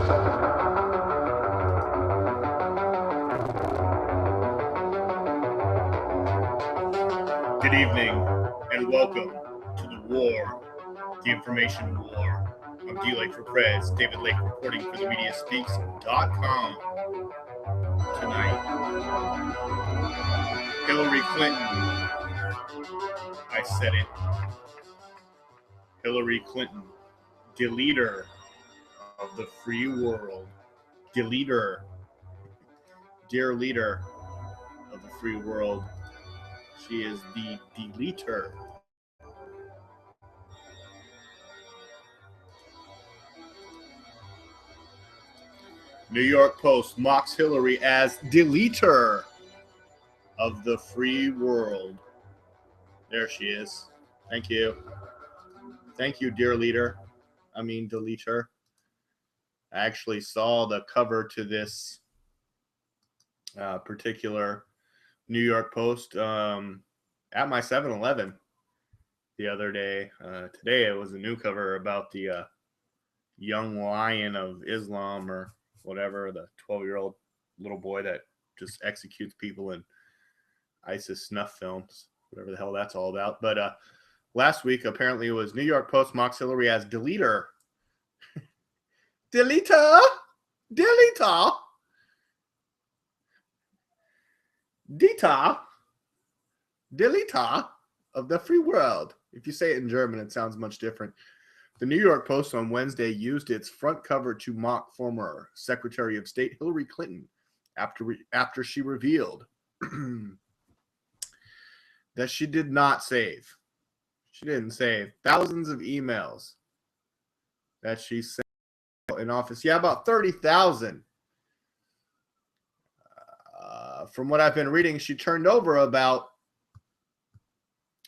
Good evening and welcome to the war, the information war. I'm DLAKE for PREZ, David Lake reporting for the MediaSpeaks.com. Tonight, Hillary Clinton. I said it. Hillary Clinton, deleter of the free world. Deleter. Dear leader of the free world. She is the deleter. New York Post mocks Hillary as deleter of the free world. There she is. Thank you. Thank you, dear leader. I mean, deleter. I actually saw the cover to this particular New York Post at my 7-Eleven the other day. Today it was a new cover about the young lion of Islam or whatever, the 12-year-old little boy that just executes people in ISIS snuff films, whatever the hell that's all about. But last week, apparently, it was New York Post mocks Hillary as deleter. Deleter? Deleter? Dita? Deleter of the free world. If you say it in German, it sounds much different. The New York Post on Wednesday used its front cover to mock former Secretary of State Hillary Clinton after she revealed that she did not save. She didn't save thousands of emails that she sent in office. Yeah, about 30,000. From what I've been reading, she turned over about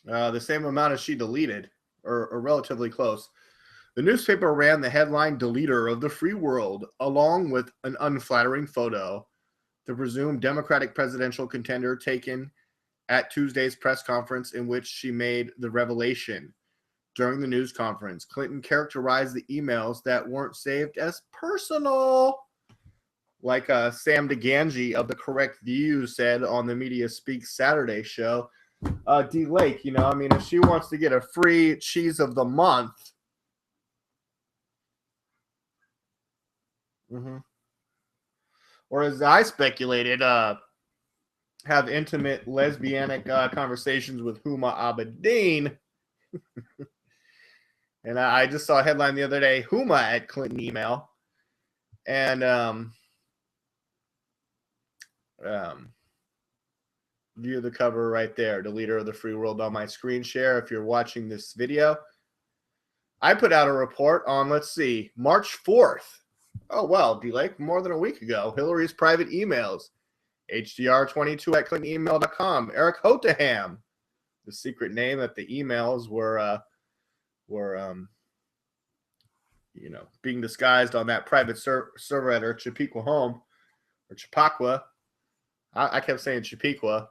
the same amount as she deleted, or relatively close. The newspaper ran the headline "Deleter of the Free World" along with an unflattering photo, the presumed Democratic presidential contender taken at Tuesday's press conference in which she made the revelation. During the news conference, Clinton characterized the emails that weren't saved as personal, like Sam DeGangi of The Correct View said on the Media Speaks Saturday show. D-Lake, if she wants to get a free cheese of the month, or as I speculated, have intimate lesbianic conversations with Huma Abedin. And I just saw a headline the other day, Huma at Clinton email. And view the cover right there, the leader of the free world on my screen share if you're watching this video. I put out a report on, let's see, March 4th. Oh, well, D-Lake, more than a week ago. Hillary's private emails. HDR22 at clintonemail.com. Eric Hotaham, the secret name that the emails were being disguised on that private server at her Chappaqua home, or Chappaqua. I kept saying Chappaqua.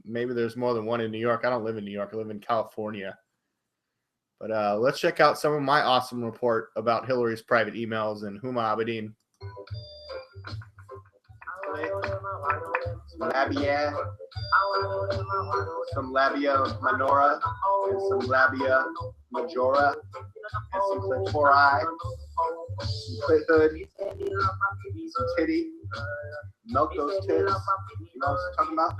Maybe there's more than one in New York. I don't live in New York. I live in California. But let's check out some of my awesome report about Hillary's private emails and Huma Abedin. Some labia minora, and some labia majora, and some clitori, some clit hood, some titty. Milk those tits. You know what I'm talking about?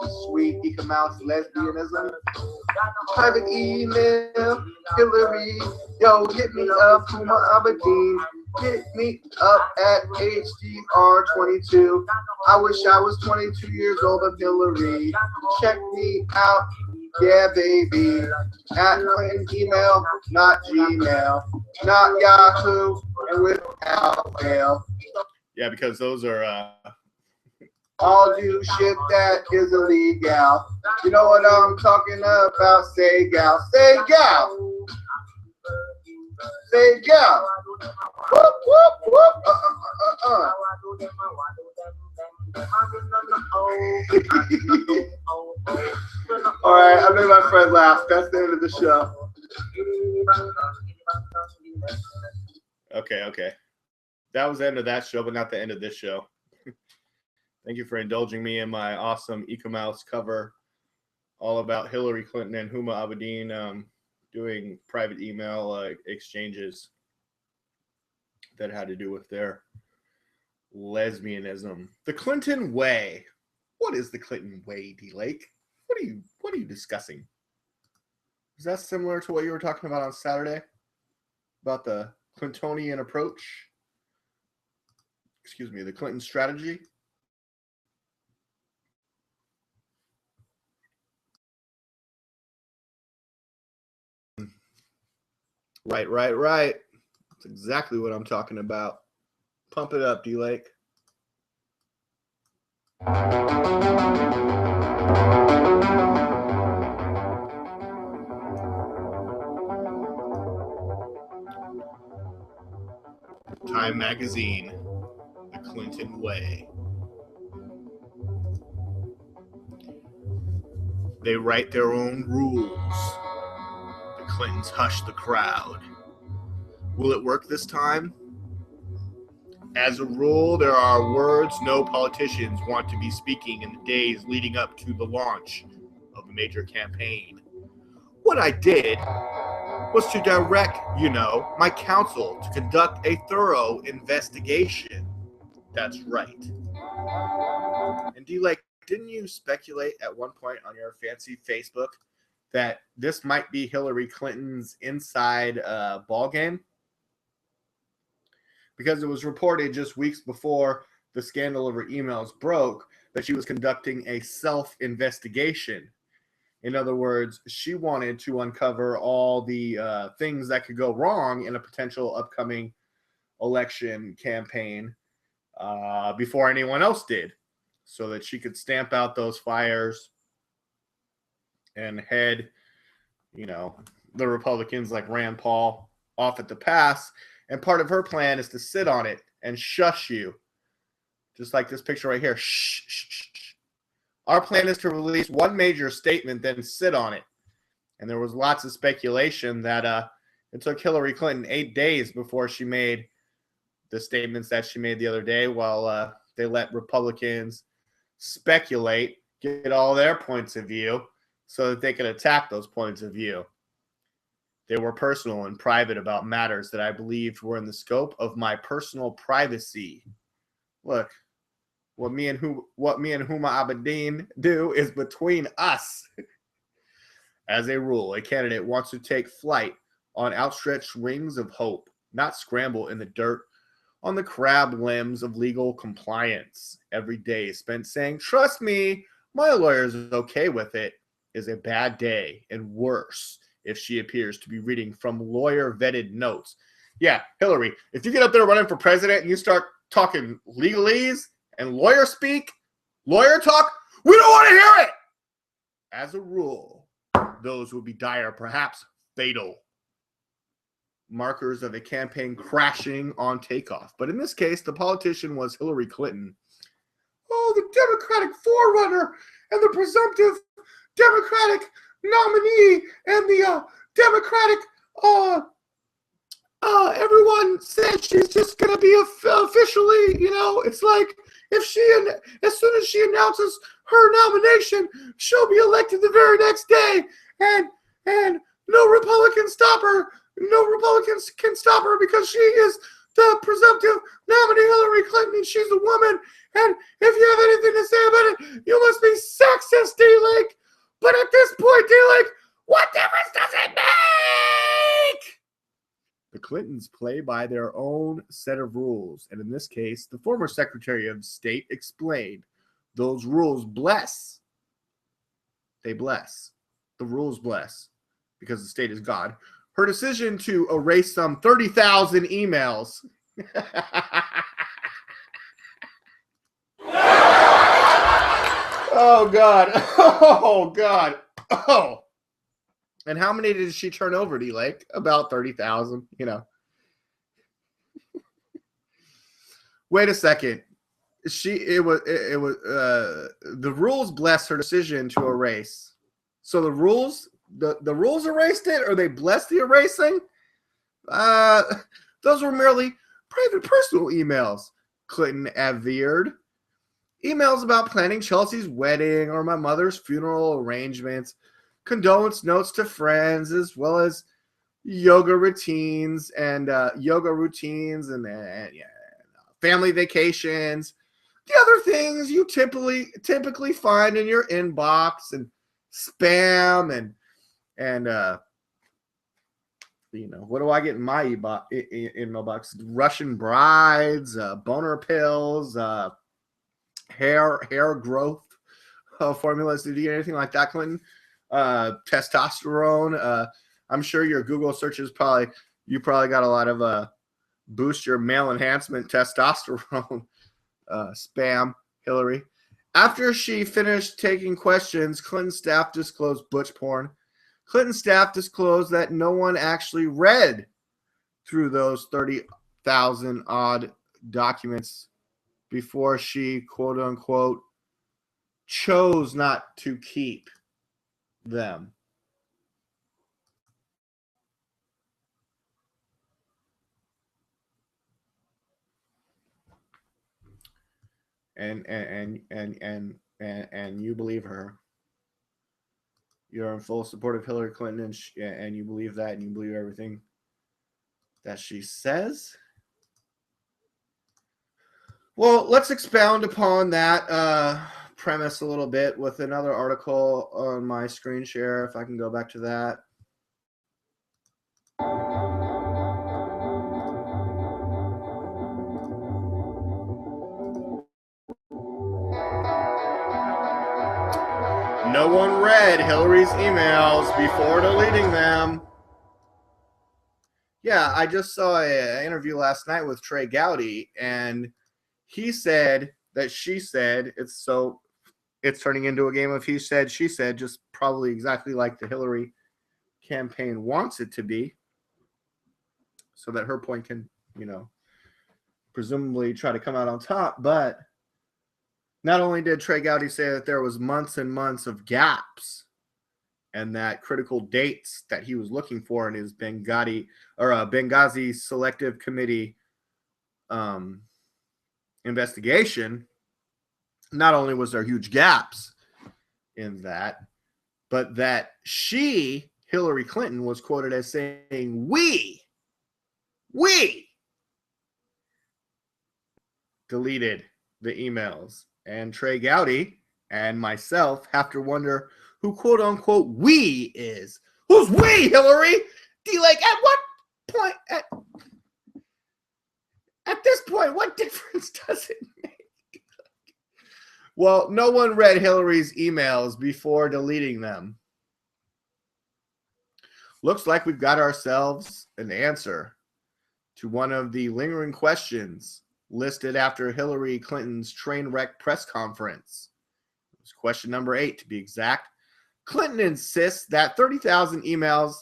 Some sweet Ika Mouse lesbianism. Private email, Hillary. Yo, hit me up, Huma Abedin. Hit me up at HDR22. I wish I was 22 years old of Hillary. Check me out. Yeah, baby. At Clinton email, not Gmail, not Yahoo, and without fail. Yeah, because those are all do shit that is illegal. You know what I'm talking about? Say gal, say gal, say gal. Whoop whoop whoop. All right, I made my friend laugh. That's the end of the show. Okay. that was the end of that show, but not the end of this show. Thank you for indulging me in my awesome Ecomouse cover all about Hillary Clinton and Huma Abedin doing private email exchanges that had to do with their lesbianism. The Clinton way. What is the Clinton way, DLAKE? What are you discussing? Is that similar to what you were talking about on Saturday? About the Clintonian approach? Excuse me, the Clinton strategy? Right. That's exactly what I'm talking about. Pump it up, DLAKE. Time Magazine, the Clinton way. They write their own rules. The Clintons hush the crowd. Will it work this time? As a rule, there are words no politicians want to be speaking in the days leading up to the launch of a major campaign. What I did was to direct, my counsel to conduct a thorough investigation. That's right. And DLAKE, didn't you speculate at one point on your fancy Facebook that this might be Hillary Clinton's inside ball game? Because it was reported just weeks before the scandal of her emails broke that she was conducting a self-investigation. In other words, she wanted to uncover all the things that could go wrong in a potential upcoming election campaign before anyone else did, so that she could stamp out those fires and head, the Republicans like Rand Paul off at the pass. And part of her plan is to sit on it and shush you. Just like this picture right here. Shh, shh, shh. Our plan is to release one major statement, then sit on it. And there was lots of speculation that it took Hillary Clinton 8 days before she made the statements that she made the other day, while they let Republicans speculate, get all their points of view so that they could attack those points of view. They were personal and private about matters that I believed were in the scope of my personal privacy. Look, what me and Huma Abedin do is between us. As a rule, a candidate wants to take flight on outstretched wings of hope, not scramble in the dirt on the crab limbs of legal compliance. Every day spent saying, "Trust me, my lawyer's okay with it," is a bad day, and worse if she appears to be reading from lawyer-vetted notes. Yeah, Hillary, if you get up there running for president and you start talking legalese and lawyer speak, lawyer talk, we don't want to hear it. As a rule, those would be dire, perhaps fatal markers of a campaign crashing on takeoff. But in this case, the politician was Hillary Clinton. Oh, the Democratic forerunner and the presumptive Democratic nominee and the Democratic everyone said she's just going to be officially, it's like as soon as she announces her nomination, she'll be elected the very next day, and no Republicans can stop her because she is the presumptive nominee, Hillary Clinton, and she's a woman, and if you have anything to say about it, you must be sexist, DLAKE. But at this point, DLAKE, what difference does it make? The Clintons play by their own set of rules, and in this case, the former Secretary of State explained those rules bless. They bless. The rules bless, because the state is God. Her decision to erase some 30,000 emails. Oh, God. Oh, God. Oh. And how many did she turn over, DLAKE? About 30,000, Wait a second. The rules bless her decision to erase. So the rules erased it, or they blessed the erasing? Those were merely private personal emails, Clinton averred. Emails about planning Chelsea's wedding or my mother's funeral arrangements, condolence notes to friends, as well as yoga routines and family vacations. The other things you typically find in your inbox and spam and what do I get in my email box? Russian brides, boner pills, hair growth formulas. Did you get anything like that, Clinton? Testosterone. I'm sure your Google searches probably got a lot of boost your male enhancement testosterone spam, Hillary. After she finished taking questions, Clinton's staff disclosed butch porn. Clinton's staff disclosed that no one actually read through those 30,000 odd documents before she, quote unquote, chose not to keep them. And you believe her. You're in full support of Hillary Clinton, and you believe that, and you believe everything that she says. Well, let's expound upon that premise a little bit with another article on my screen share, if I can go back to that. No one read Hillary's emails before deleting them. Yeah, I just saw an interview last night with Trey Gowdy, and he said that she said it's turning into a game of he said, she said, just probably exactly like the Hillary campaign wants it to be, so that her point can, presumably try to come out on top. But not only did Trey Gowdy say that there was months and months of gaps and that critical dates that he was looking for in his Benghazi Selective Committee investigation, not only was there huge gaps in that, but that Hillary Clinton, was quoted as saying, we deleted the emails. And Trey Gowdy and myself have to wonder who, quote unquote, we is. Who's we, Hillary? DLAKE, at what point? At this point, what difference does it make? Well, no one read Hillary's emails before deleting them. Looks like we've got ourselves an answer to one of the lingering questions listed after Hillary Clinton's train wreck press conference. It was question number 8, to be exact. Clinton insists that 30,000 emails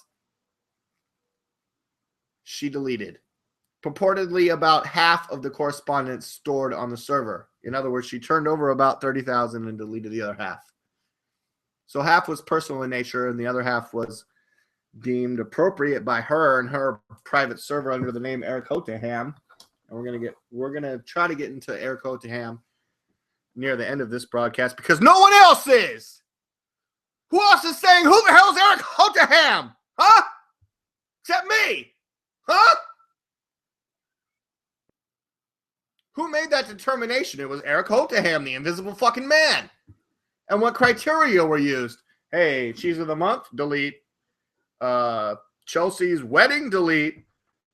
she deleted. Purportedly about half of the correspondence stored on the server. In other words, she turned over about 30,000 and deleted the other half. So half was personal in nature, and the other half was deemed appropriate by her and her private server under the name Eric Hotaham. And we're gonna try to get into Eric Hotaham near the end of this broadcast because no one else is. Who else is saying who the hell's Eric Hotaham? Huh? Except me. Huh? Who made that determination? It was Eric Hotaham, the invisible fucking man. And what criteria were used? Hey, cheese of the month, delete. Chelsea's wedding, delete.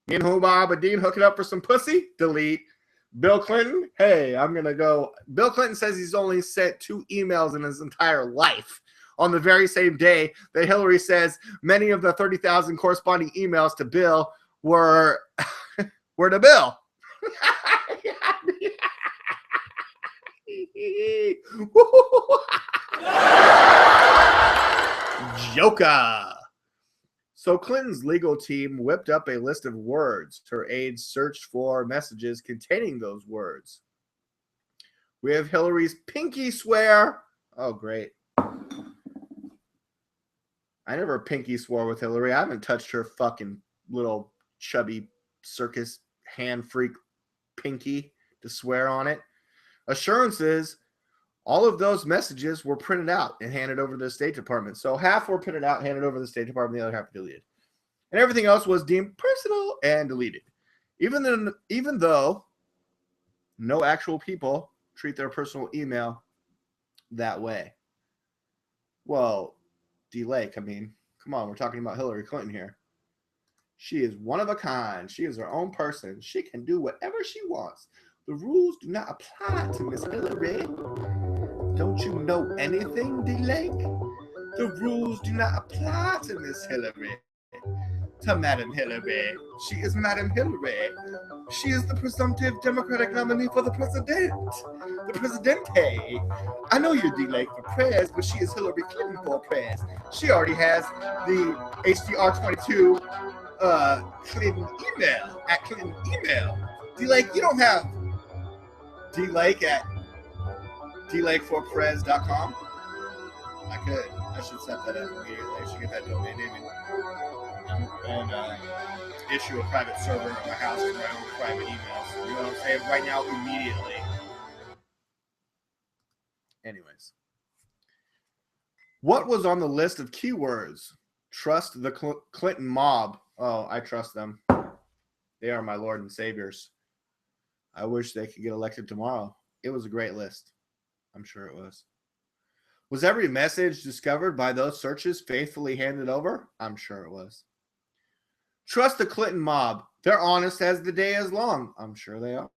Me and Huma Abedin hooking up for some pussy, delete. Bill Clinton, hey, I'm going to go. Bill Clinton says he's only sent 2 emails in his entire life on the very same day that Hillary says many of the 30,000 corresponding emails to Bill were to Bill. Joker. So Clinton's legal team whipped up a list of words. Her aides searched for messages containing those words. We have Hillary's pinky swear. Oh, great. I never pinky swore with Hillary. I haven't touched her fucking little chubby circus hand freak pinky to swear on it. Assurances, all of those messages were printed out and handed over to the State Department. So half were printed out, handed over to the State Department, the other half deleted. And everything else was deemed personal and deleted. Even though no actual people treat their personal email that way. Well, DLAKE, I mean, come on, we're talking about Hillary Clinton here. She is one of a kind. She is her own person. She can do whatever she wants. The rules do not apply to Miss Hillary. Don't you know anything, DLAKE? The rules do not apply to Miss Hillary. To Madam Hillary. She is Madam Hillary. She is the presumptive Democratic nominee for the president. The Presidente. I know you're DLAKE for PREZ, but she is Hillary Clinton for PREZ. She already has the HDR22 Clinton email at Clinton email. DLAKE, you don't have DLAKE at DLAKEforPrez.com. I could. I should set that up immediately. I should get that domain name and issue a private server at my house for my own private emails. You know what I'm saying? Right now, immediately. Anyways. What was on the list of keywords? Trust the Clinton mob. Oh, I trust them. They are my Lord and Saviors. I wish they could get elected tomorrow. It was a great list. I'm sure it was. Was every message discovered by those searches faithfully handed over? I'm sure it was. Trust the Clinton mob. They're honest as the day is long. I'm sure they are.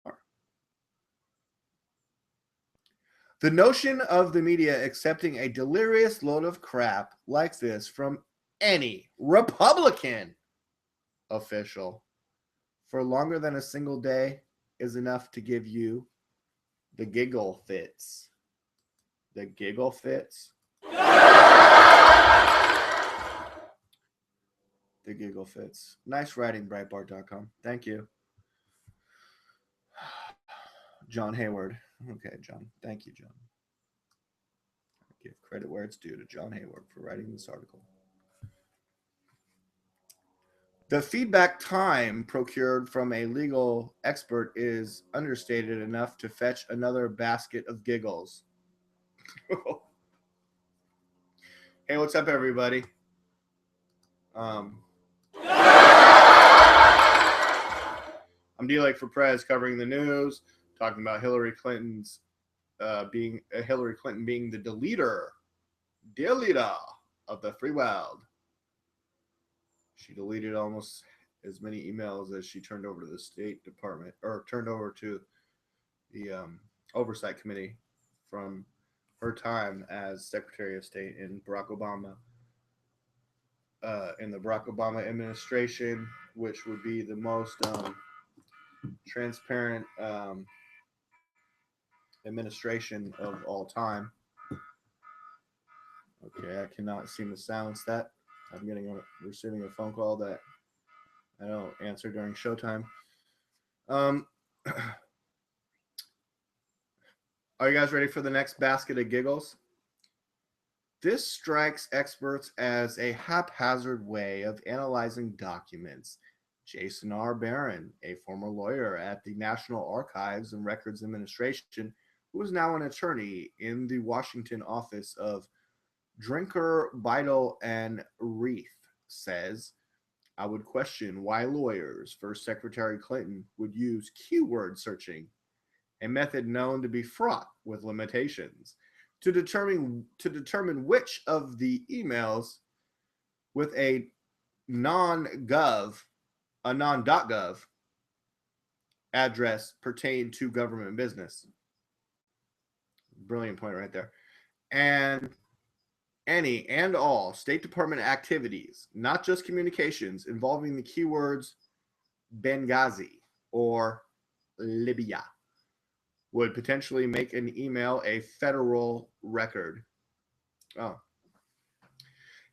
The notion of the media accepting a delirious load of crap like this from any Republican official for longer than a single day is enough to give you the giggle fits. The giggle fits. The giggle fits. Nice writing, Breitbart.com. Thank you. John Hayward. Okay, John. Thank you, John. I give credit where it's due to John Hayward for writing this article. The feedback time procured from a legal expert is understated enough to fetch another basket of giggles. Hey, what's up, everybody? I'm DLAKE for PREZ, covering the news, talking about Hillary Clinton's being the deleter of the free world. She deleted almost as many emails as she turned over to the State Department, or turned over to the Oversight Committee from her time as Secretary of State in Barack Obama. In the Barack Obama administration, which would be the most transparent administration of all time. Okay, I cannot seem to silence that. I'm receiving a phone call that I don't answer during showtime. Are you guys ready for the next basket of giggles? This strikes experts as a haphazard way of analyzing documents. Jason R. Barron, a former lawyer at the National Archives and Records Administration, who is now an attorney in the Washington office of Drinker, Beidel, and Reith, says, I would question why lawyers for Secretary Clinton would use keyword searching, a method known to be fraught with limitations, to determine which of the emails with a non.gov address pertain to government business. Brilliant point right there. And any and all State Department activities, not just communications, involving the keywords Benghazi or Libya, would potentially make an email a federal record. Oh.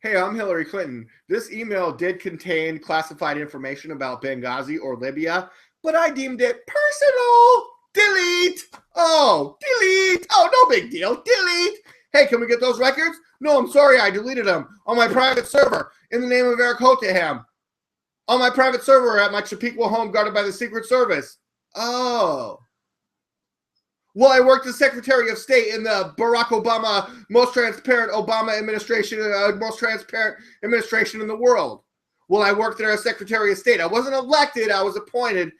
Hey, I'm Hillary Clinton. This email did contain classified information about Benghazi or Libya, but I deemed it personal. Delete. Oh, delete. Oh, no big deal. Delete. Hey, can we get those records? No, I'm sorry. I deleted them on my private server in the name of Eric Hoteham. On my private server at my Chappaqua home guarded by the Secret Service. Oh. Well, I worked as Secretary of State in the Barack Obama most transparent administration in the world. Well, I worked there as Secretary of State. I wasn't elected. I was appointed.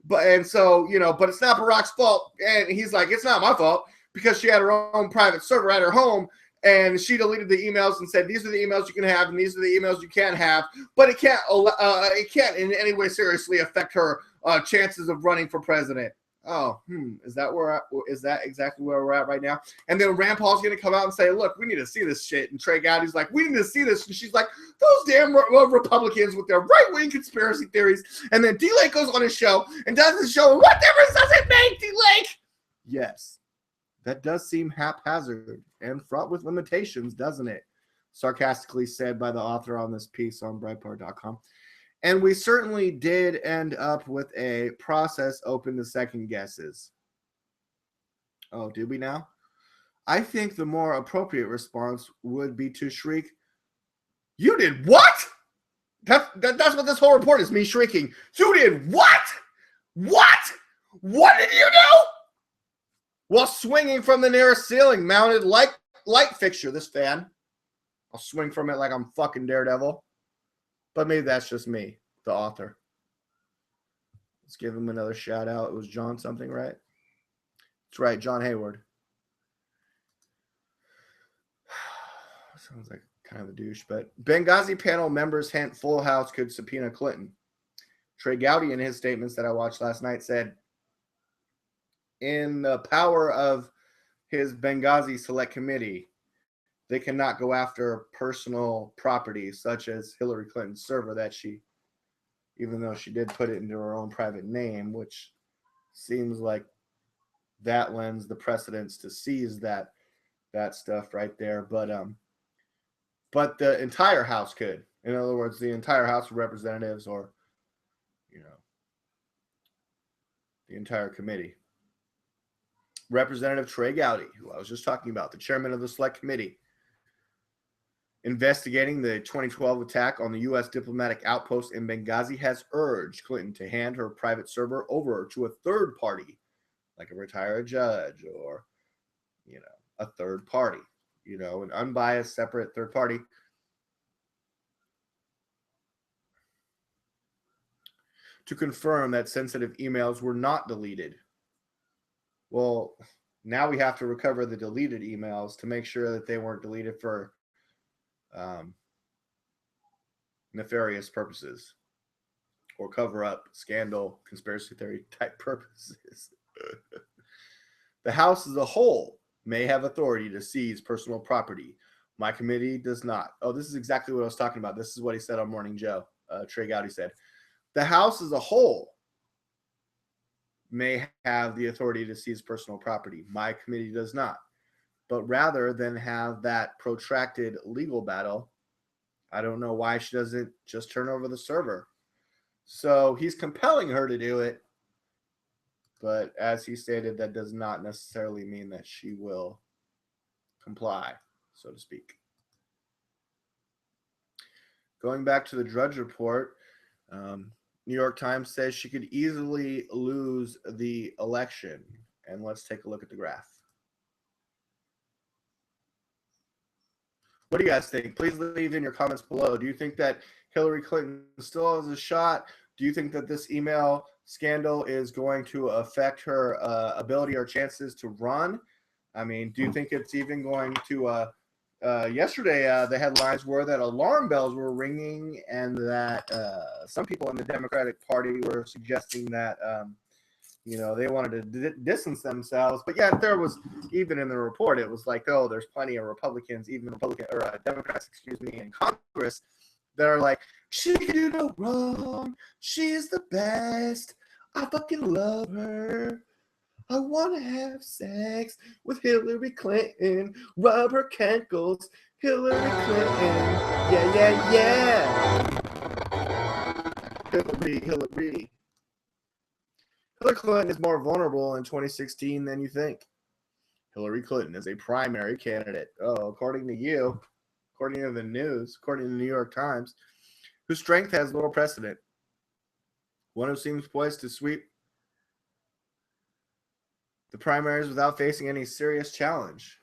But it's not Barack's fault. And he's like, it's not my fault because she had her own private server at her home. And she deleted the emails and said, these are the emails you can have and these are the emails you can't have. But it can't in any way seriously affect her chances of running for president. Oh, is that exactly where we're at right now? And then Rand Paul's going to come out and say, look, we need to see this shit. And Trey Gowdy's like, we need to see this. And she's like, those damn Republicans with their right-wing conspiracy theories. And then DLAKE goes on his show and does his show. What difference does it make, DLAKE? Yes, that does seem haphazard and fraught with limitations, doesn't it? Sarcastically said by the author on this piece on Breitbart.com. And we certainly did end up with a process open to second guesses. Oh, did we now? I think the more appropriate response would be to shriek, you did what? That's what this whole report is, me shrieking. You did what? What? What did you do? While swinging from the nearest ceiling mounted light fixture, this fan. I'll swing from it like I'm fucking Daredevil. But maybe that's just me, the author. Let's give him another shout out. It was John something, right? That's right, John Hayward. Sounds like kind of a douche, but Benghazi panel members hint full house could subpoena Clinton. Trey Gowdy, in his statements that I watched last night, said, in the power of his Benghazi Select Committee, they cannot go after personal property such as Hillary Clinton's server that she, even though she did put it into her own private name, which seems like that lends the precedence to seize that stuff right there. But the entire House could. In other words, the entire House of Representatives or, the entire committee. Representative Trey Gowdy, who I was just talking about, the chairman of the Select Committee, investigating the 2012 attack on the U.S. diplomatic outpost in Benghazi, has urged Clinton to hand her private server over to a third party, like a retired judge or, a third party, an unbiased, separate third party. To confirm that sensitive emails were not deleted. Well, now we have to recover the deleted emails to make sure that they weren't deleted for nefarious purposes or cover up, scandal, conspiracy theory type purposes. The House as a whole may have authority to seize personal property. My committee does not. Oh, this is exactly what I was talking about. This is what he said on Morning Joe. Trey Gowdy said, the House as a whole may have the authority to seize personal property. My committee does not. But rather than have that protracted legal battle, I don't know why she doesn't just turn over the server. So he's compelling her to do it. But as he stated, that does not necessarily mean that she will comply, so to speak. Going back to the Drudge Report, New York Times says she could easily lose the election. And let's take a look at the graph. What do you guys think? Please leave in your comments below. Do you think that Hillary Clinton still has a shot? Do you think that this email scandal is going to affect her ability or chances to run? I mean, do you think it's even going to yesterday, the headlines were that alarm bells were ringing and that some people in the Democratic Party were suggesting that, they wanted to distance themselves. But yet there was, even in the report, it was like, oh, there's plenty of Democrats, in Congress that are like, she can do no wrong. She is the best. I fucking love her. I want to have sex with Hillary Clinton, rub her cankles, Hillary Clinton, yeah. Hillary. Hillary Clinton is more vulnerable in 2016 than you think. Hillary Clinton is a primary candidate. Oh, according to you, according to the news, according to the New York Times, whose strength has little precedent. One who seems poised to sweep the primaries without facing any serious challenge.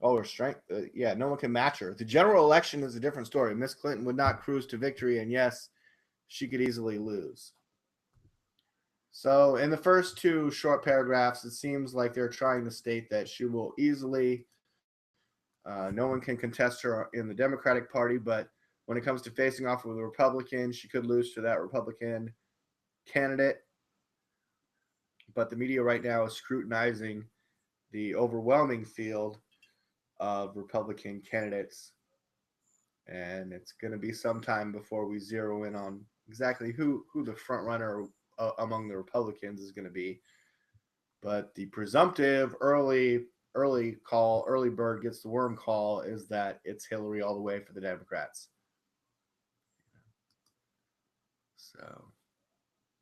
Oh, her strength. Yeah, no one can match her. The general election is a different story. Miss Clinton would not cruise to victory, and yes, she could easily lose. So in the first two short paragraphs, it seems like they're trying to state that she will easily, no one can contest her in the Democratic Party, but when it comes to facing off with a Republican, she could lose to that Republican candidate. But the media right now is scrutinizing the overwhelming field of Republican candidates, and it's going to be some time before we zero in on exactly who the front runner among the Republicans is going to be. But the presumptive early bird gets the worm call is that it's Hillary all the way for the Democrats. So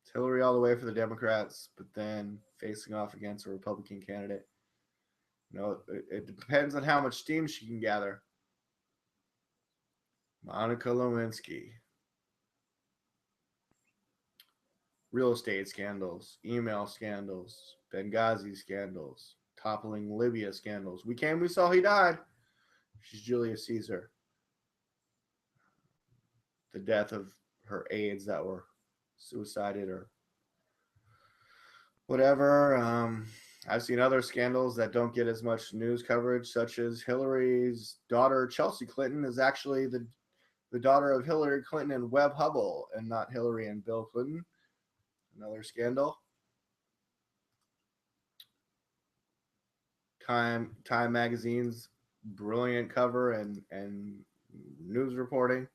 it's Hillary all the way for the Democrats, but then facing off against a Republican candidate. You know, it depends on how much steam she can gather. Monica Lewinsky. Real estate scandals, email scandals, Benghazi scandals, toppling Libya scandals. We came, we saw, he died. She's Julius Caesar. The death of her aides that were suicided or whatever. I've seen other scandals that don't get as much news coverage, such as Hillary's daughter, Chelsea Clinton, is actually the daughter of Hillary Clinton and Webb Hubbell, and not Hillary and Bill Clinton. Another scandal. Time magazine's brilliant cover and news reporting.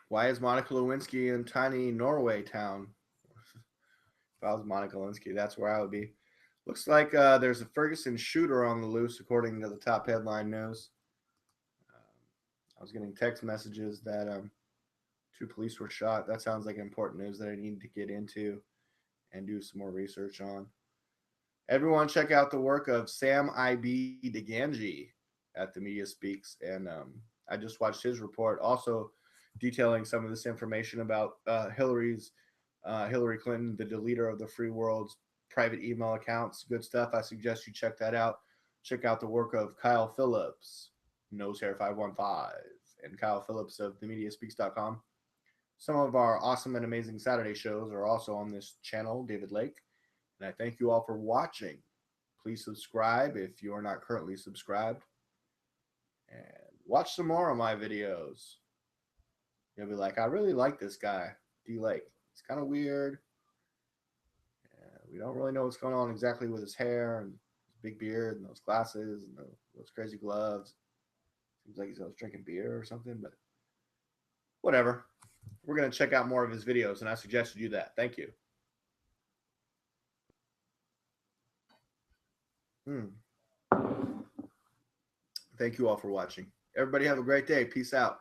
Why is Monica Lewinsky in tiny Norway town? If I was Monica Lewinsky, that's where I would be. Looks like there's a Ferguson shooter on the loose, according to the top headline news. I was getting text messages that 2 police were shot. That sounds like important news that I need to get into and do some more research on. Everyone check out the work of Sam I.B. DeGangi at the Media Speaks. And I just watched his report, also detailing some of this information about Hillary Clinton, the deleter of the free world's private email accounts. Good stuff. I suggest you check that out. Check out the work of Kyle Phillips, Nosehair515, and Kyle Phillips of themediaspeaks.com. Some of our awesome and amazing Saturday shows are also on this channel, David Lake. And I thank you all for watching. Please subscribe if you are not currently subscribed. And watch some more of my videos. You'll be like, I really like this guy, DLAKE. It's kind of weird. We don't really know what's going on exactly with his hair and his big beard and those glasses and those crazy gloves. Seems like he's always drinking beer or something, but whatever. We're going to check out more of his videos, and I suggest you do that. Thank you. Thank you all for watching. Everybody have a great day. Peace out.